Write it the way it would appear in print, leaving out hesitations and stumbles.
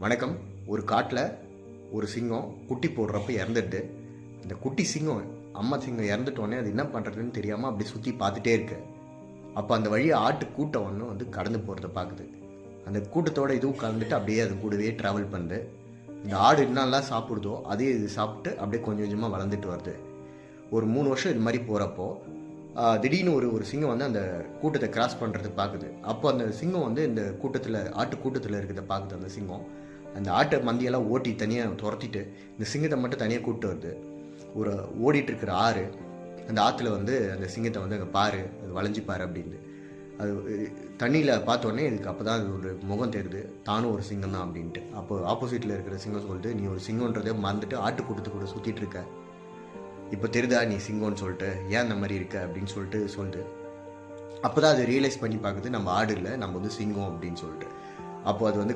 வணக்கம். ஒரு காட்டில் ஒரு சிங்கம் குட்டி போடுறப்ப இறந்துட்டு, அந்த குட்டி சிங்கம் அம்மா சிங்கம் இறந்துட்டோடனே அது என்ன பண்ணுறதுன்னு தெரியாமல் அப்படி சுற்றி பார்த்துட்டே இருக்கு. அப்போ அந்த வழியை ஆட்டு கூட்டம் ஒன்று வந்து கடந்து போகிறத பார்க்குது. அந்த கூட்டத்தோட இதுவும் கலந்துட்டு அப்படியே அது கூடவே ட்ராவல் பண்ணுது. இந்த ஆடு என்னெல்லாம் சாப்பிடுதோ அதே இது சாப்பிட்டு அப்படியே கொஞ்சம் கொஞ்சமாக வளர்ந்துட்டு வருது. ஒரு 3 வருஷம் இது மாதிரி போகிறப்போ திடீர்னு ஒரு சிங்கம் வந்து அந்த கூட்டத்தை கிராஸ் பண்ணுறது பார்க்குது. அப்போ அந்த சிங்கம் வந்து இந்த கூட்டத்தில் ஆட்டு கூட்டத்தில் இருக்கிறத பார்க்குது. அந்த சிங்கம் அந்த ஆட்டை மந்தியெல்லாம் ஓட்டி தனியாக துரத்திட்டு இந்த சிங்கத்தை மட்டும் தனியாக கூப்பிட்டு வருது. ஒரு ஓடிட்டுருக்கிற ஆறு, அந்த ஆற்றுல வந்து அந்த சிங்கத்தை வந்து அங்கே பாரு, அது வளைஞ்சி பாரு அப்படின்னு. அது தண்ணியில் பார்த்தோன்னே இதுக்கு அப்போ தான் அது ஒரு முகம் தெரியுது, தானும் ஒரு சிங்கம் தான் அப்படின்ட்டு. அப்போ ஆப்போசிட்டில் இருக்கிற சிங்கம் சொல்லிட்டு, நீ ஒரு சிங்கன்றதே மறந்துட்டு ஆட்டு கூட்டத்தை கூட சுற்றிட்டு இருக்க, இப்போ தெரியுதா நீ சிங்கம்னு சொல்லிட்டு, ஏன் அந்த மாதிரி இருக்க அப்படின்னு சொல்லிட்டு அப்போ தான் அது ரியலைஸ் பண்ணி பார்க்குது, நம்ம ஆடு இல்லை, நம்ம வந்து சிங்கம் அப்படின்னு சொல்லிட்டு. அப்போ அது வந்து